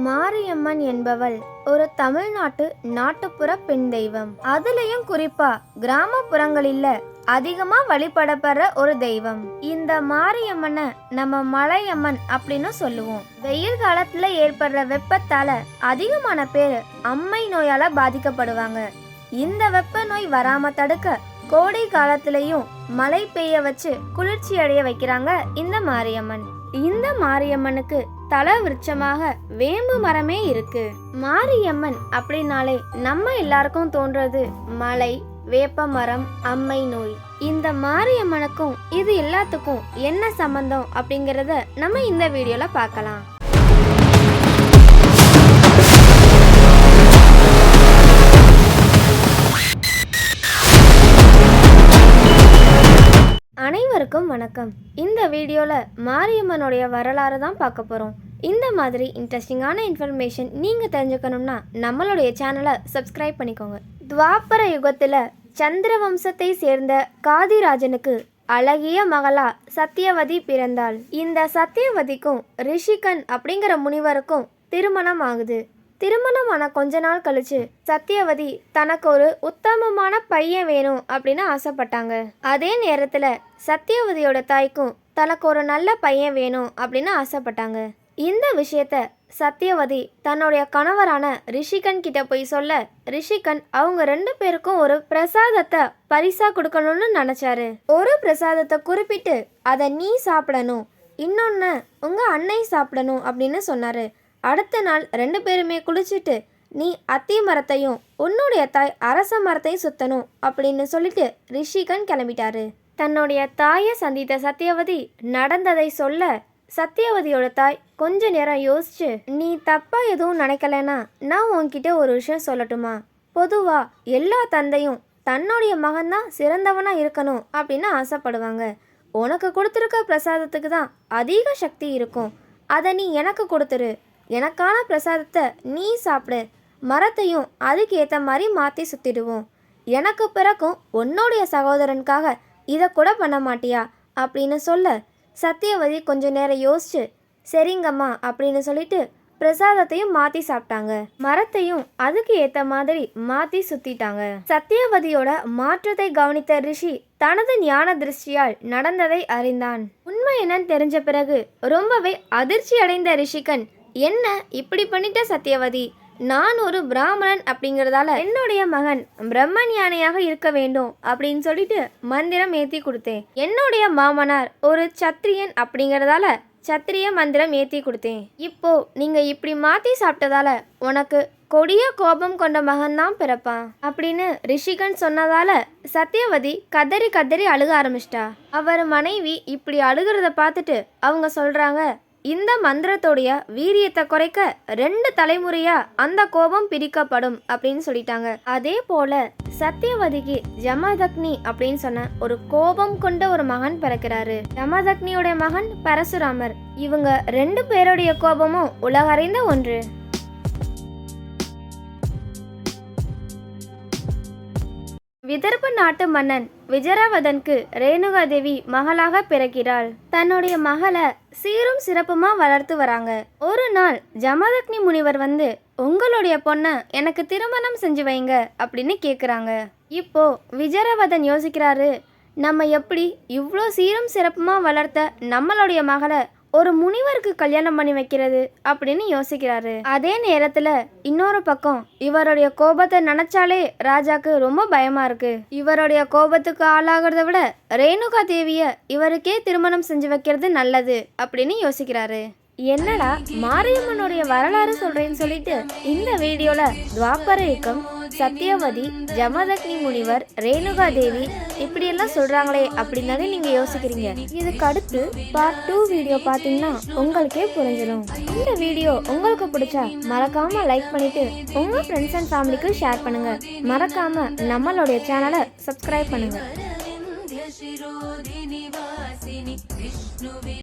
மாரியம்மன் என்பவள் ஒரு தமிழ்நாட்டு நாட்டுப்புற பெண் தெய்வம். அதுலயும் குறிப்பா கிராமப்புறங்களில் அதிகமா வழிபடப்படுற ஒரு தெய்வம். இந்த மாரியம்மனை நம்ம மலையம்மன் அப்படின்னு சொல்லுவோம். வெயில் காலத்துல ஏற்படுற வெப்பத்தால அதிகமான பேர் அம்மை நோயால பாதிக்கப்படுவாங்க. இந்த வெப்ப நோய் வராம தடுக்க கோடை காலத்திலையும் மழை பெய்ய வச்சு குளிர்ச்சி அடைய வைக்கிறாங்க இந்த மாரியம்மன். இந்த மாரியம்மனுக்கு தல விருட்சமாக வேம்பு மரமே இருக்கு. மாரியம்மன் அப்படின்னாலே நம்ம எல்லாருக்கும் தோன்றது மலை, வேப்ப மரம், அம்மை நோய். இந்த மாரியம்மனுக்கும் இது எல்லாத்துக்கும் என்ன சம்பந்தம் அப்படிங்கறத நம்ம இந்த வீடியோல பார்க்கலாம். அனைவருக்கும் வணக்கம். இந்த வீடியோவில் மாரியம்மனுடைய வரலாறு தான் பார்க்க போகிறோம். இந்த மாதிரி இன்ட்ரெஸ்டிங்கான இன்ஃபர்மேஷன் நீங்கள் தெரிஞ்சுக்கணும்னா நம்மளுடைய சேனலை சப்ஸ்கிரைப் பண்ணிக்கோங்க. துவாபர யுகத்தில் சந்திர வம்சத்தை சேர்ந்த காதிராஜனுக்கு அழகிய மகளா சத்தியவதி பிறந்தாள். இந்த சத்தியவதிக்கும் ரிஷிகன் அப்படிங்கிற முனிவருக்கும் திருமணம் ஆகுது. திருமணமான கொஞ்ச நாள் கழிச்சு சத்தியவதி தனக்கு ஒரு உத்தமமான பையன் வேணும் அப்படின்னு ஆசைப்பட்டாங்க. அதே நேரத்துல சத்தியவதியோட தாய்க்கும் தனக்கு ஒரு நல்ல பையன் வேணும் அப்படின்னு ஆசைப்பட்டாங்க. இந்த விஷயத்த சத்தியவதி தன்னுடைய கணவரான ரிஷிகன் கிட்ட போய் சொல்ல, ரிஷிகன் அவங்க 2 பேருக்கும் ஒரு பிரசாதத்தை பரிசா கொடுக்கணும்னு நினைச்சாரு. ஒரு பிரசாதத்தை குறிப்பிட்டு அதை நீ சாப்பிடணும், இன்னொன்னு உங்க அன்னை சாப்பிடணும் அப்படின்னு சொன்னாரு. அடுத்த நாள் 2 பேருமே குளிச்சுட்டு நீ அத்தி மரத்தையும் உன்னுடைய தாய் அரச மரத்தையும் சுத்தணும் அப்படின்னு சொல்லிட்டு ரிஷிகன் கிளம்பிட்டாரு. தன்னுடைய தாயை சந்தித்த சத்தியவதி நடந்ததை சொல்ல, சத்தியவதியோட தாய் கொஞ்ச நேரம் யோசிச்சு, நீ தப்பா எதுவும் நினைக்கலனா நான் உன்கிட்ட ஒரு விஷயம் சொல்லட்டுமா? பொதுவா எல்லா தந்தையும் தன்னுடைய மகன்தான் சிறந்தவனா இருக்கணும் அப்படின்னு ஆசைப்படுவாங்க. உனக்கு கொடுத்துருக்க பிரசாதத்துக்கு தான் அதிக சக்தி இருக்கும், அதை நீ எனக்கு கொடுத்துரு. எனக்கான பிரசாதத்தை நீ சாப்பிடு, மரத்தையும் அதுக்கு ஏற்ற மாதிரி மாற்றி சுற்றிடுவோம். எனக்கு பிறக்கும் உன்னுடைய சகோதரனுக்காக இதை கூட பண்ண மாட்டியா அப்படின்னு சொல்ல, சத்தியவதி கொஞ்ச நேரம் யோசிச்சு சரிங்கம்மா அப்படின்னு சொல்லிட்டு பிரசாதத்தையும் மாற்றி சாப்பிட்டாங்க. மரத்தையும் அதுக்கு ஏற்ற மாதிரி மாற்றி சுற்றிட்டாங்க. சத்தியவதியோட மாற்றத்தை கவனித்த ரிஷி தனது ஞான திருஷ்டியால் நடந்ததை அறிந்தான். உண்மை என்னன்னு தெரிஞ்ச பிறகு ரொம்பவே அதிர்ச்சி அடைந்த ரிஷிகன், என்ன இப்படி பண்ணிட்ட சத்தியவதி? நான் ஒரு பிராமணன் அப்படிங்கிறதால என்னுடைய மகன் பிரம்ம ஞானியாக இருக்க வேண்டும் அப்படின்னு சொல்லிட்டு மந்திரம் ஏற்றி கொடுத்தேன். என்னுடைய மாமனார் ஒரு சத்திரியன் அப்படிங்கிறதால சத்திரிய மந்திரம் ஏற்றி கொடுத்தேன். இப்போ நீங்க இப்படி மாற்றி சாப்பிட்டதால உனக்கு கொடிய கோபம் கொண்ட மகன் தான் பிறப்பான் அப்படின்னு ரிஷிகன் சொன்னதால சத்தியவதி கதறி கதறி அழுக ஆரம்பிச்சிட்டா. அவர் மனைவி இப்படி அழுகிறத பார்த்துட்டு அவங்க சொல்றாங்க, இந்த மந்திரத்தோடைய வீரியத்தை குறைக்க 2 தலைமுறையா அந்த கோபம் பிரிக்கப்படும் அப்படின்னு சொல்லிட்டாங்க. அதே போல சத்தியவதிக்கு ஜமதக்னி அப்படின்னு சொன்ன ஒரு கோபம் கொண்ட ஒரு மகன் பிறக்கிறாரு. ஜமதக்னியோட மகன் பரசுராமர். இவங்க 2 பேருடைய கோபமும் உலகறிந்த ஒன்று. விதர்ப நாட்டு மன்னன் விஜயவதனுக்கு ரேணுகா தேவி மகளாக பிறக்கிறாள். தன்னுடைய மகளை சீரும் சிறப்புமா வளர்த்து வராங்க. ஒரு நாள் ஜமதக்னி முனிவர் வந்து, உங்களுடைய பொண்ணை எனக்கு திருமணம் செஞ்சு வைங்க அப்படின்னு கேட்குறாங்க. இப்போ விஜயவதன் யோசிக்கிறாரு, நம்ம எப்படி இவ்வளோ சீரும் சிறப்புமா வளர்த்த நம்மளுடைய மகளை ஒரு முனிவருக்கு கல்யாணம் பண்ணி வைக்கிறது அப்படின்னு யோசிக்கிறாரு. அதே நேரத்துல இன்னொரு பக்கம் இவருடைய கோபத்தை நினைச்சாலே ராஜாக்கு ரொம்ப பயமா இருக்கு. இவருடைய கோபத்துக்கு ஆளாகிறத விட ரேணுகா தேவிய இவருக்கே திருமணம் செஞ்சு வைக்கிறது நல்லது அப்படின்னு யோசிக்கிறாரு. என்னடா மாரியம்மனுடைய வரலாறு சொல்றேன்னு சொல்லிட்டு இந்த வீடியோல துவாபர யுகம், சத்தியவதி, ஜமதக்னி முனிவர், ரேணுகா தேவி இப்படியெல்லாம் சொல்றாங்களே அப்படின்னு நீங்க யோசிக்கிறீங்க. இதுக்கு அடுத்து பார்ட் 2 வீடியோ பார்த்தீங்கன்னா உங்களுக்கே புரிஞ்சிடும். இந்த வீடியோ உங்களுக்கு பிடிச்சா மறக்காம லைக் பண்ணிட்டு உங்க ஃப்ரெண்ட்ஸ் அண்ட் ஃபேமிலிக்கு ஷேர் பண்ணுங்க. மறக்காம நம்மளுடைய சேனலை சப்ஸ்கிரைப் பண்ணுங்க.